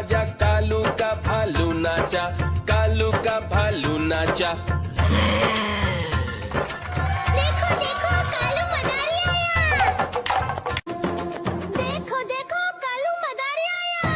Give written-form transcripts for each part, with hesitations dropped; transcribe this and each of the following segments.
आजा कालू का भालू नाचा, कालू का भालू नाचा। देखो देखो कालू मदारी आया। देखो देखो कालू मदारी आया।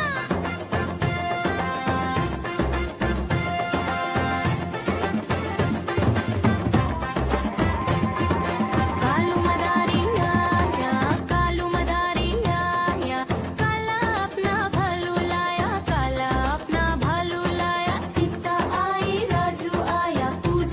कालू मदारी आया, कालू मदारी आया, काला अपना भालू लाया, काला अपना भालू लाया। सीता आई राजू आया, पूरी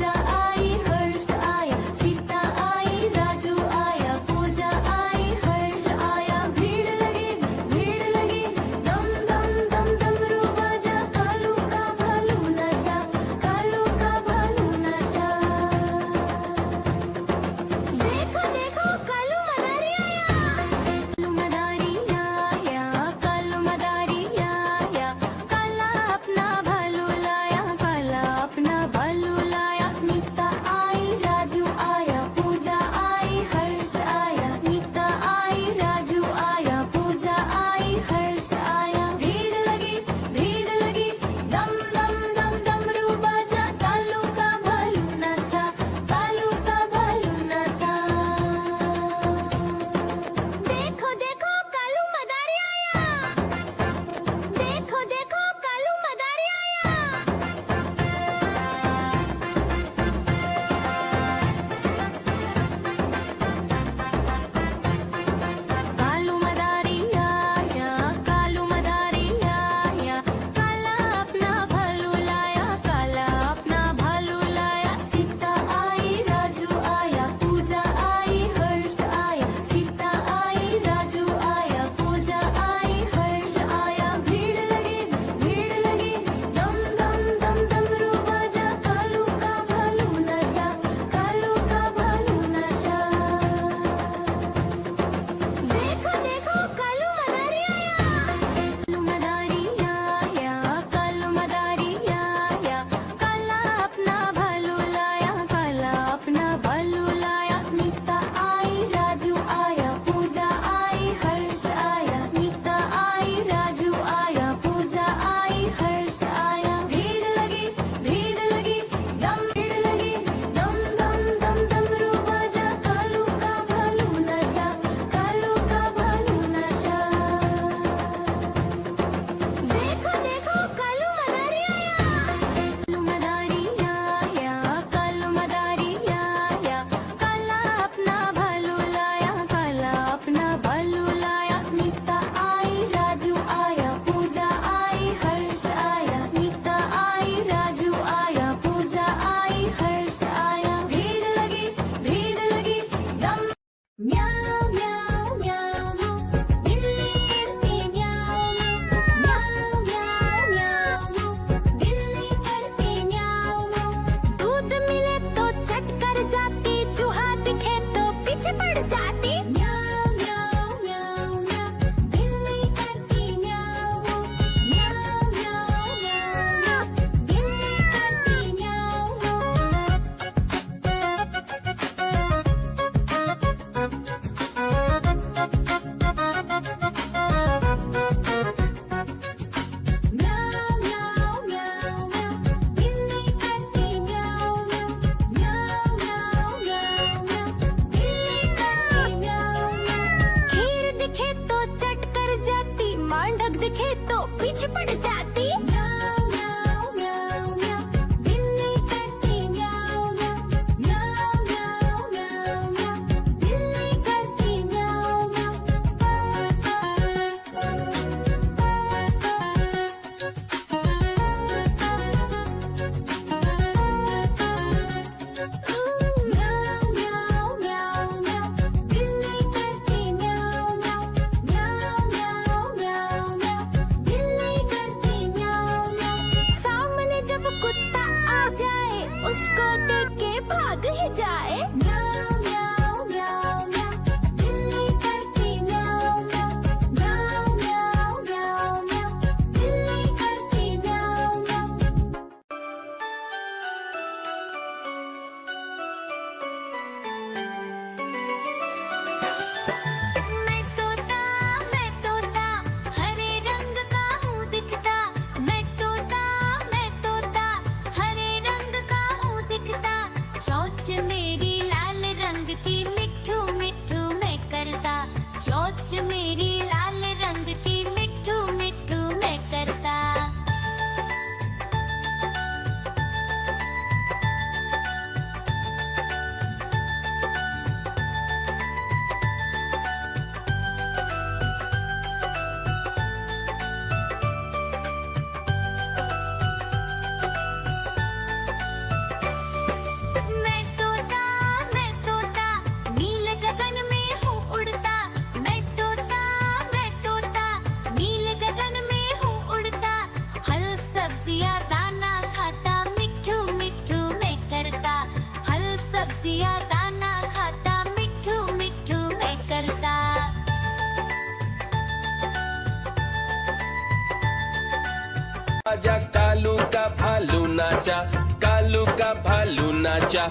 नाचा, कालू का भालू नाचा।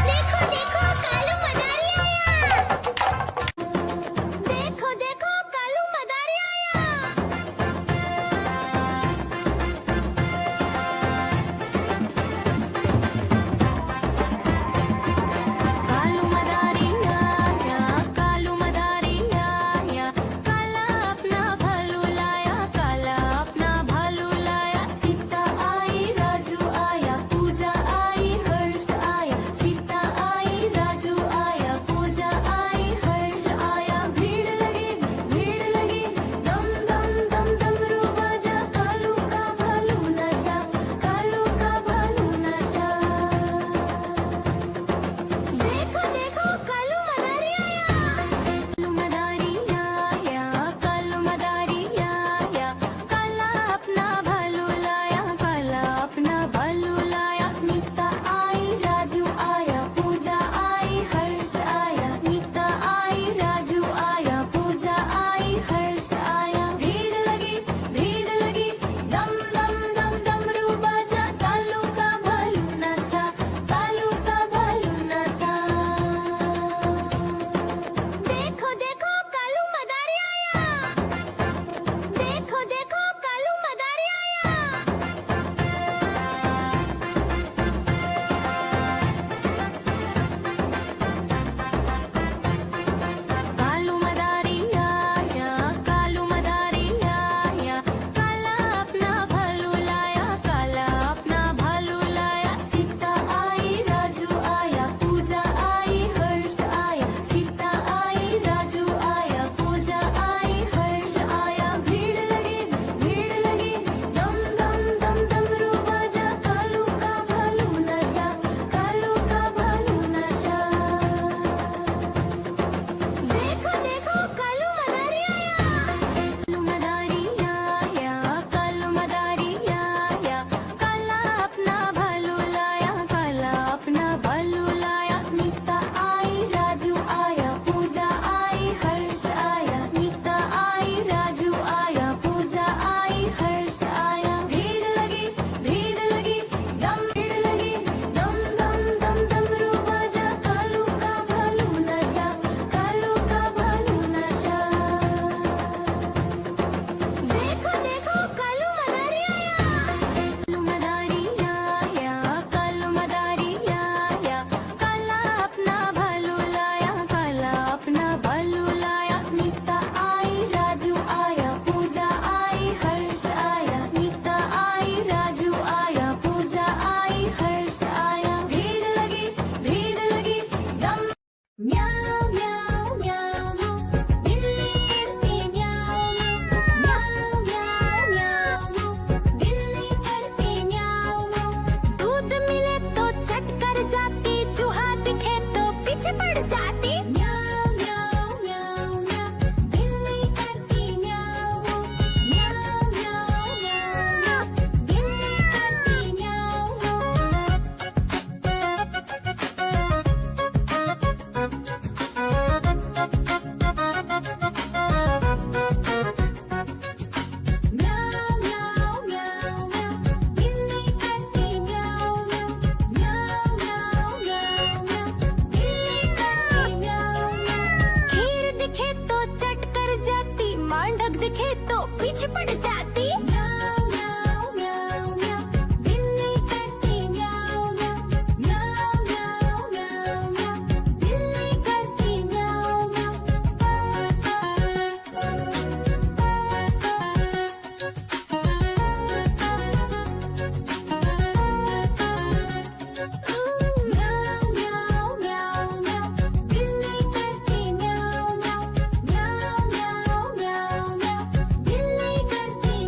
देखो देखो कालू मदारी आया। देखो देखो कालू मदारी आया। कालू मदारी आया, कालू मदारी आया, काला अपना भालू लाया, काला अपना भालू लाया। सीता आई राजू आया, पूजा आई हर्ष आया, सीता आई राजू आया, पूजा आई हर्ष आया। भीड़ लगी दम दम दम डमरू बजा, कालू का भालू नाचा, कालू का भालू नाचा। देखो देखो कालू मदारी आया, कालू मदारी आया, काला अपना भालू लाया, काला अपना भालू लाया। नीता आई राजू आया, पूजा आई हर्ष आया, नीता आई राजू आया, पूजा आई हर्ष आया। भीड़ लगी दम दम दम डमरू बजा, कालू का भालू नाचा, कालू का भालू नाचा। देखो देखो कालू मदारी आया, देखो देखो कालू मदारी आया। कालू मदारी आया, कालू मदारी आया, काला अपना भालू लाया, काला अपना भालू लाया। सीता आई राजू आया, पूजा आई हर्ष आया, सीता आई राजू आया, पूजा आई हर्ष आया। भीड़ लगी दम दम दम डमरू बजा, कालू का भालू नाचा, कालू का भालू नाचा। देखो देखो कालू मदारी आया, कालू मदारी आया, काला अपना भालू लाया, काला अपना भालू लाया। नीता आई राजू आया, पूजा आई हर्ष आया, नीता आई राजू आया, पूजा आई हर्ष आया। भीड़ लगी दम दम दम डमरू बजा, कालू का भालू नाचा, कालू का भालू नाचा। देखो देखो कालू मदारी आया, कालू मदारी आया, काला अपना भालू लाया, काला अपना भालू लाया। नीता आई राजू आया, पूजा आई हर्ष आया, नीता आई राजू आया, पूजा आई हर्ष आया। भीड़ लगी दम म्याऊ म्याऊ म्याऊ, बिल्ली करती म्याऊ म्याऊ म्याऊ म्याऊ, बिल्ली करती म्याऊ। दूध मिले तो चट कर जाती, चूहा दिखे तो पीछे पड़ जाती। म्याऊ म्याऊ म्याऊ म्याऊ, बिल्ली करती म्याऊ म्याऊ म्याऊ म्याऊ, बिल्ली करती म्याऊ। म्याऊ म्याऊ म्याऊ म्याऊ, बिल्ली करती म्याऊ म्याऊ म्याऊ म्याऊ म्याऊ म्याऊ, बिल्ली करती म्याऊ म्याऊ। खीर दिखे तो चट कर जाती, मांडक दिखे तो पीछे पड़ जाती। म्याऊ म्याऊ म्याऊ म्याऊ, बिल्ली करती म्याऊ म्याऊ म्याऊ म्याऊ म्याऊ म्याऊ, बिल्ली करती म्याऊ म्याऊ। म्याऊ म्याऊ म्याऊ म्याऊ, बिल्ली करती म्याऊ म्याऊ म्याऊ म्याऊ म्याऊ म्याऊ, बिल्ली करती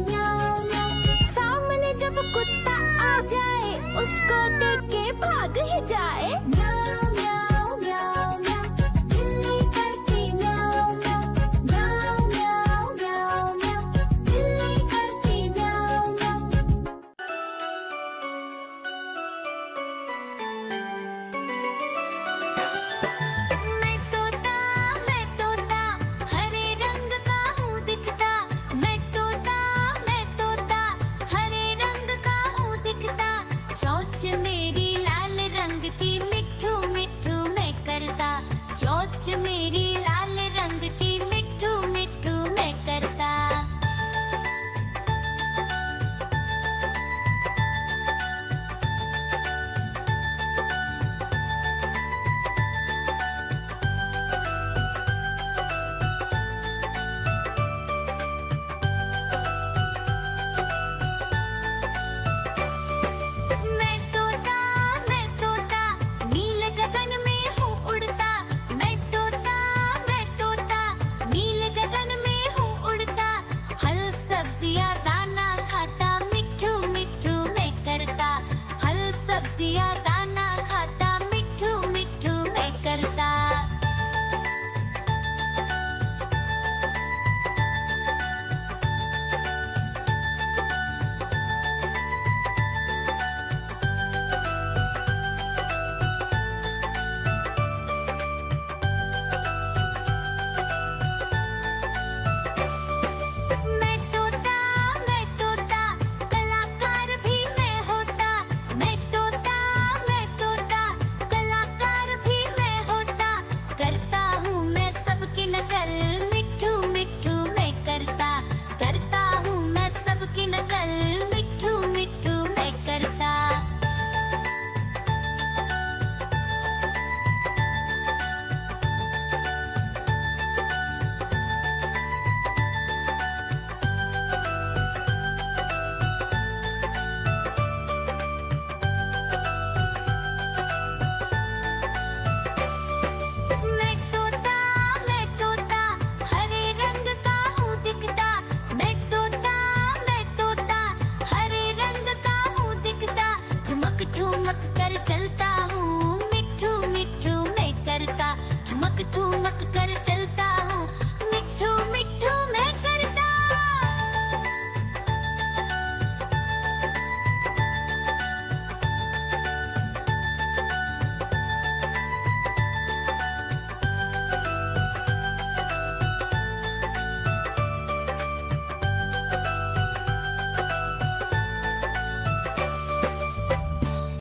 सिया